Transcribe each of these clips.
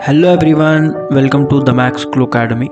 Hello everyone, welcome to the Max Clue Academy.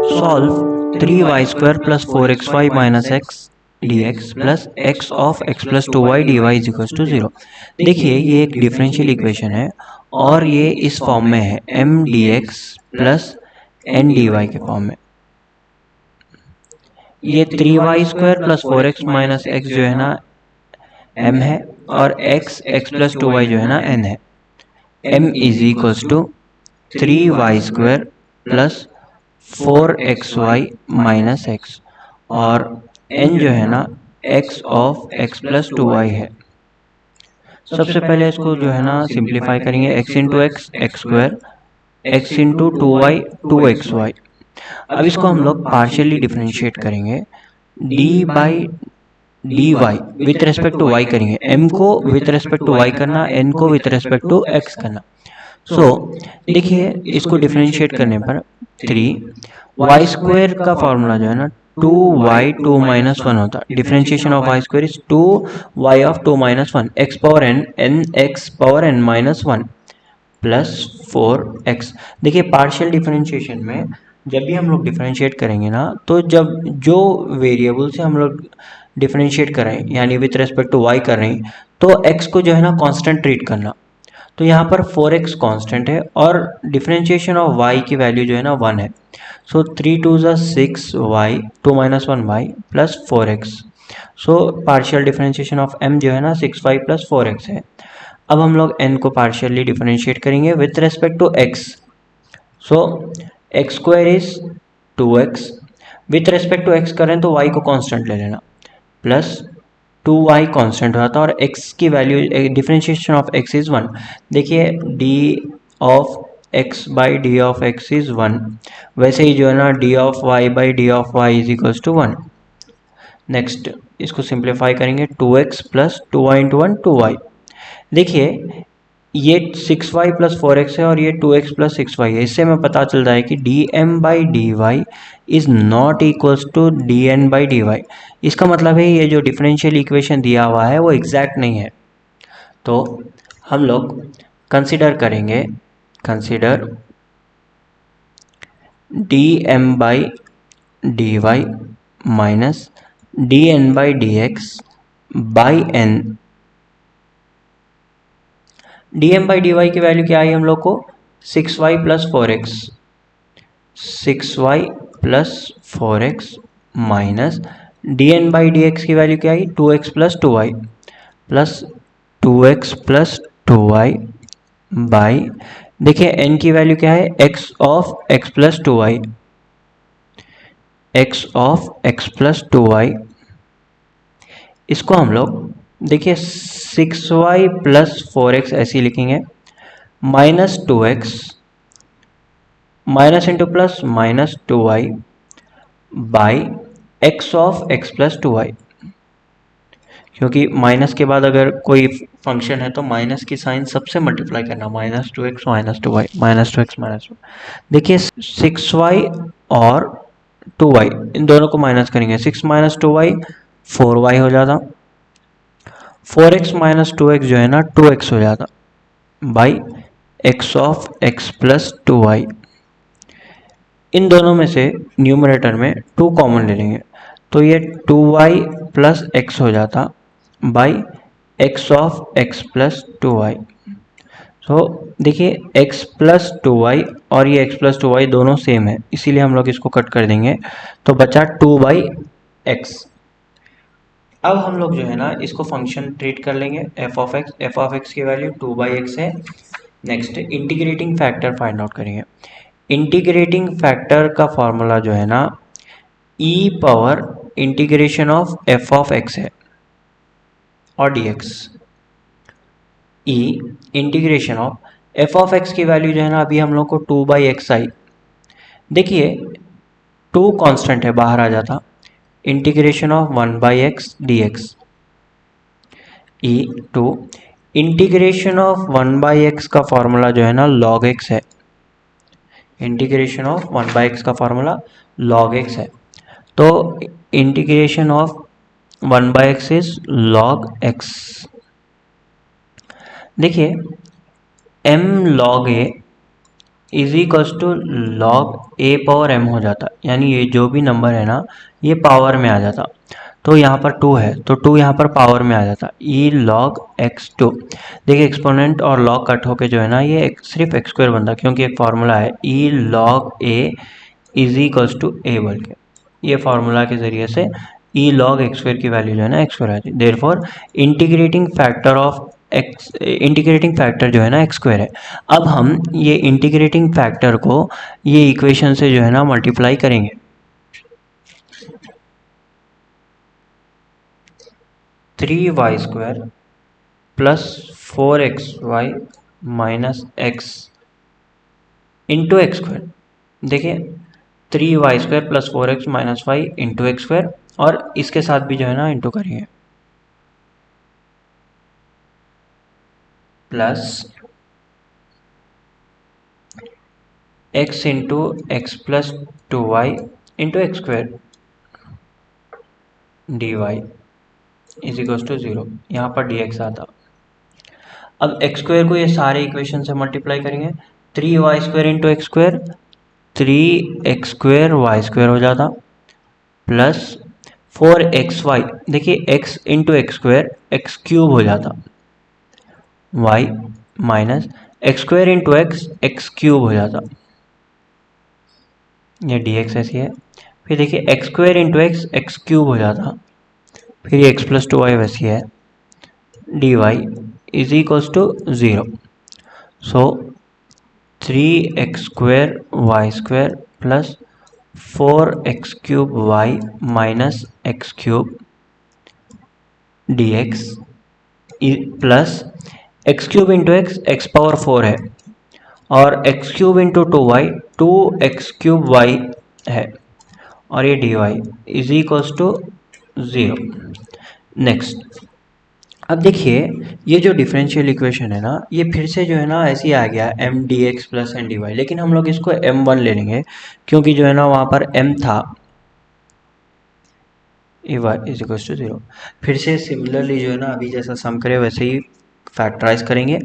Solve 3y square plus 4xy minus x dx plus x of x plus 2y dy is equals to 0. देखिए ये एक differential equation है और ये इस form में है m dx plus n dy के फॉर्म में। ये 3y square plus 4x minus x जो है ना m है और x प्लस 2y जो है ना n है। m is equals to 3y square plus 4xy minus x और n जो है ना x of x plus 2y है। सबसे पहले इसको जो है ना सिंप्लीफाई करेंगे x into x x square x into 2y 2xy। अब इसको हम लोग पार्शियली डिफरेंशिएट करेंगे d by d y with respect to y करेंगे। m को विथ रेस्पेक्ट टू वाई करना, n को विथ रेस्पेक्ट टू x करना। देखिए इसको डिफरेंशिएट करने पर 3y स्क्वायर का फॉर्मूला जो है ना 2y 2 माइनस 1 होता है। Differentiation of y square is 2y of 2 minus 1 x power n x power n minus 1 plus 4x। देखिए पार्शियल डिफरेंशिएशन में जब भी हम लोग डिफरेंशिएट करेंगे ना, तो जब जो वेरिएबल से हम लोग डिफरेंशिएट कर रहे हैं यानी विथ रेस्पेक्ट टू y कर रहे हैं, तो x को जो है ना कांस्टेंट ट्रीट करना। तो यहाँ पर 4x कांस्टेंट है और डिफरेंशिएशन ऑफ y की वैल्यू जो है ना 1 है। सो 3 2 ज़ा 6y 2 minus 1y plus 4x। So partial differentiation of m जो है ना 6y प्लस 4x है। अब हम लोग n को पार्शियली डिफरेंशिएट करेंगे with respect to x। So x square is 2x, with respect to x करें तो y को कांस्टेंट ले लेना, प्लस 2y कांस्टेंट हो जाता है और x की value differentiation of x is 1। देखिए d of x by d of x is 1, वैसे ही जो है ना d of y by d of y is equals to 1। Next इसको सिंप्लीफाई करेंगे 2x plus 2y into 1 2y। देखिए ये 6y प्लस 4x है और ये 2x प्लस 6y है। इससे हमें पता चल रहा है कि dm by d y is not equals to dn by d y. इसका मतलब है ये जो डिफरेंशियल इक्वेशन दिया हुआ है वो एग्जैक्ट नहीं है। तो हम लोग कंसिडर करेंगे, consider dm by d y minus dn by d x by n। dm by d y की वैल्यू क्या आई हम लोग को 6y plus 4x, 6y plus 4x minus dn by d x की वैल्यू क्या आई 2x plus 2y plus 2x plus 2y by, देखिए n की वैल्यू क्या है x of x plus 2y, x of x plus 2y। इसको हम लोग देखिए 6y प्लस 4x ऐसे ही लिखेंगे, minus 2x minus into plus minus 2y by x of x plus 2y। क्योंकि माइनस के बाद अगर कोई फंक्शन है तो माइनस की साइन सबसे मल्टीप्लाई करना, minus 2x minus 2y minus 2x minus 2। देखिए 6y और 2y इन दोनों को माइनस करेंगे, 6 माइनस 2y 4y हो जाता, 4x माइनस 2x जो है ना 2x हो जाता by x of x plus 2y। इन दोनों में से न्यूमरेटर में 2 कॉमन ले लेंगे तो ये 2y प्लस x हो जाता by x of x plus 2y। सो देखिए x प्लस 2y और ये x प्लस 2y दोनों सेम है, इसीलिए हम लोग इसको कट कर देंगे तो बचा 2 बाई एक्स। अब हम लोग जो है ना इसको फंक्शन ट्रीट कर लेंगे f ऑफ x की वैल्यू 2 बाई एक्स है। Next integrating factor find out करेंगे। इंटीग्रेटिंग फैक्टर का फॉर्मूला जो है ना e power integration of f of x है और dx, e integration of f of x की वैल्यू जो है ना अभी हम लोग को 2 बाई एक्स आई। देखिए 2 कांस्टेंट है बाहर आ जाता, integration of 1 by x d x, ई 2 इंटीग्रेशन ऑफ 1 बाई एक्स का फॉर्मूला जो है ना log x है। इंटीग्रेशन ऑफ 1 बाई एक्स का फॉर्मूला log x है, तो integration of 1 by x is log x। देखिए m log a is equals to log a power m हो जाता, यानी ये जो भी नंबर है ना ये पावर में आ जाता। तो यहाँ पर 2 है तो 2 यहाँ पर पावर में आ जाता, e log x2। देखिए एक्सपोनेंट और लॉग कट होके जो है ना ये सिर्फ x स्क्वायर बनता, क्योंकि एक फार्मूला है e log a is equals to a बोल के, ये फार्मूला के जरिए से e log x स्क्वायर की वैल्यू जो है ना x स्क्वायर आती है। देयरफॉर इंटीग्रेटिंग फैक्टर जो है ना x स्क्वायर है। अब हम ये इंटीग्रेटिंग फैक्टर को ये इक्वेशन से जो है ना मल्टीप्लाई करेंगे। Three y square plus 4xy minus x into x square. देखिए 3y square plus 4x minus y into x square, और इसके साथ भी जो है ना इंटू करिए, plus x into x plus 2y into x square dy is equal to 0। यहाँ पर dx आता। अब एक्स स्क्वायर को ये सारे इक्वेशन से मल्टीप्लाई करेंगे, 3y square into x square 3x square y square हो जाता, प्लस 4xy, देखिए x into x square x cube हो जाता, y minus x square into x x cube हो जाता, ये dx ऐसी है। फिर देखिए x square into x x cube हो जाता, फिर ये x प्लस 2y वैसी है, dy is equals to 0। So 3x square y square plus 4x cube y minus x cube dx plus x cube into x x power 4 है, और x cube into 2y 2x cube y है, और ये dy is equals to 0। Next, अब देखिए ये जो differential equation है ना ये फिर से जो है ना ऐसे ही आ गया m dx plus n dy, लेकिन हम लोग इसको m1 ले लेंगे क्योंकि जो है ना वहाँ पर m था, ए वाई इज इक्वल टू 0। फिर से सिमिलरली जो है ना अभी जैसा सम करे वैसे ही फैक्टराइज करेंगे,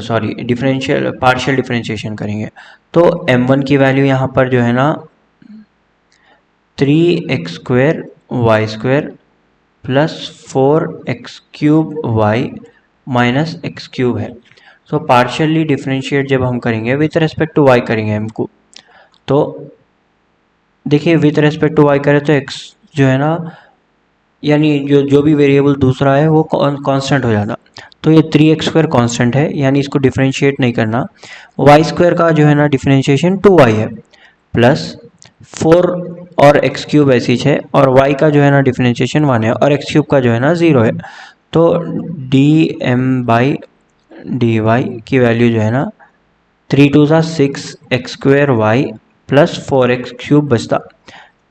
सॉरी पार्शियल डिफरेंशिएशन करेंगे। तो m1 की वैल्यू यहाँ पर जो है ना 3x square y square plus 4x cube y minus x cube है। सो पार्शियली डिफरेंशिएट जब हम करेंगे विथ रेस्पेक्ट टू वाई करेंगे m को, तो देखिए विथ रेस्पेक्ट टू वाई करें तो x जो है ना यानी जो भी वेरिएबल दूसरा है वो कांस्टेंट हो जाता। तो ये 3x स्क्वायर कांस्टेंट है, यानी इसको डिफरेंशिएट नहीं करना। वाई स्क्वायर का जो है ना डिफरेंशिएशन 2y है, प्लस 4 और एक्स क्यूब ऐसी है, और y का जो है ना डिफरेंशिएशन 1 है, और एक्स क्यूब का जो है ना 0 है। तो dm/dy की वैल्यू जो है ना 3 2 6 x square y plus 4x cube बचता,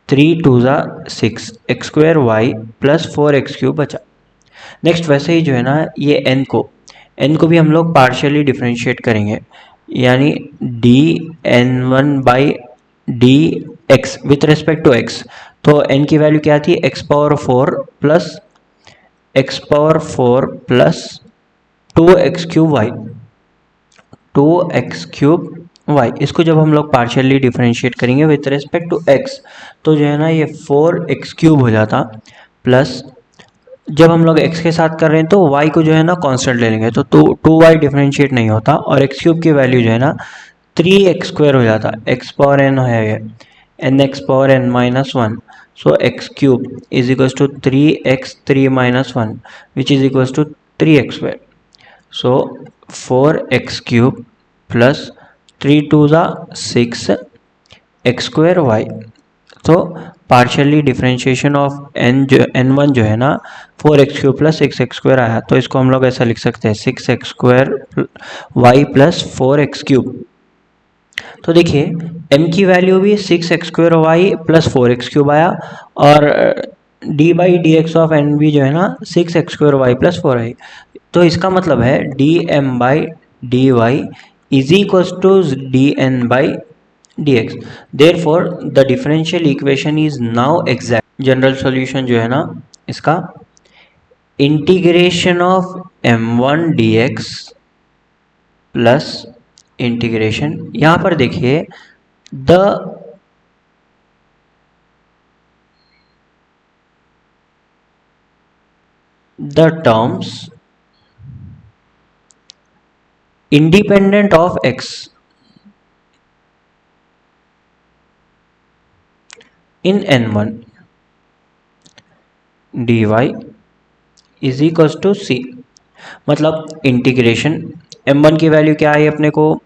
3 2 6 x square y plus 4x cube बचा। नेक्स्ट वैसे ही जो है ना ये n को भी हम लोग पार्शियली डिफरेंशिएट करेंगे, यानी dn1/dx with respect to x। तो n की वैल्यू क्या थी, x power 4 plus 2x cube y, 2x cube y. इसको जब हम लोग पार्शियली डिफरेंशिएट करेंगे विथ रेस्पेक्ट टू x तो जो है ना ये 4x क्यूब हो जाता, प्लस जब हम लोग x के साथ कर रहे हैं तो y को जो है ना कांस्टेंट ले लेंगे, तो 2y डिफरेंशिएट नहीं होता, और x क्यूब की वैल्यू जो है ना 3x स्क्वायर हो जाता, x पावर n है nx power n minus 1। So x cube is equals to 3x 3 minus 1 which is equals to 3x square. So 4x cube plus 3 2 6 x square y. तो partially differentiation of n1 जो है ना 4x cube plus 6x square आया, तो इसको हम लोग ऐसा लिख सकते हैं 6x square y plus 4x cube. तो देखिए m की वैल्यू भी 6x square y plus 4x cube आया, और d/dx ऑफ n भी जो है ना 6x square y plus 4i। तो इसका मतलब है dm/dy is equals to dn/dx। Therefore the differential equation is now exact. General solution जो है ना इसका integration of m1 dx plus integration, यहां पर देखिए the terms independent of x in n1 dy is equal to c. मतलब integration m1 की value क्या आई अपने को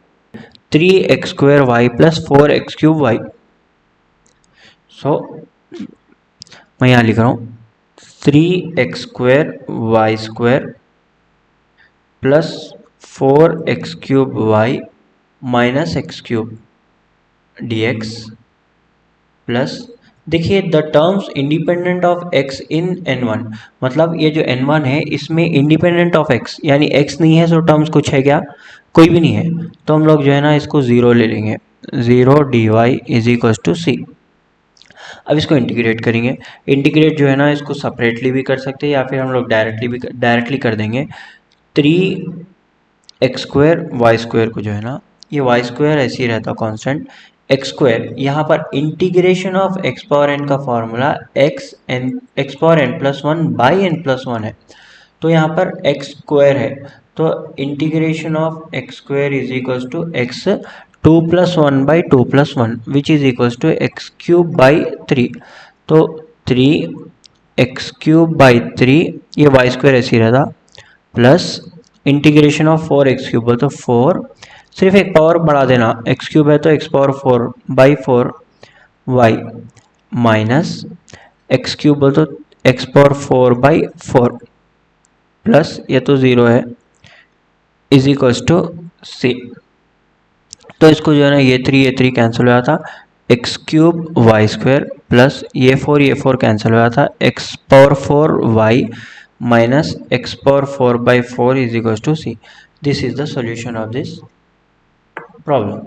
3x² प्लस 4x³ सो मैं यहां लिख रहा हूं 3x² plus 4x³ minus x³ dx plus, देखिए the terms independent of x in n1, मतलब ये जो n1 है इसमें इंडिपेंडेंट ऑफ x यानी x नहीं है, सो टर्म्स कुछ है क्या, कोई भी नहीं है, तो हम लोग जो है ना इसको 0 ले लेंगे, 0 dy इज इक्वल टू सी। अब इसको इंटीग्रेट करेंगे, इंटीग्रेट जो है ना इसको सेपरेटली भी कर सकते हैं या फिर हम लोग डायरेक्टली कर देंगे। 3x² को जो है ना, ये y² ऐसे ही रहता कांस्टेंट, x² यहाँ पर integration of x power n का formula x power n plus 1 by n plus 1 है, तो यहाँ पर x² है, तो integration of x² is equal to x 2 plus 1 by 2 plus 1 which is equal to x³ by 3, तो 3x³ बाई 3, ये y² ऐसे ही रहता, प्लस इंटीग्रेशन ऑफ 4x³ बोल तो 4, सिर्फ एक पावर बढ़ा देना, x³ है तो x power 4 by 4 y minus x³ बोल तो x पावर 4 बाई 4 प्लस ये तो 0 है इज इक्वल्स टू सी। तो इसको जो है ना ये 3 कैंसिल हो जाता, x³ y² प्लस ये 4 कैंसिल हो जाता, x power 4 y minus x power 4 by 4 is equal to C. This is the solution of this problem.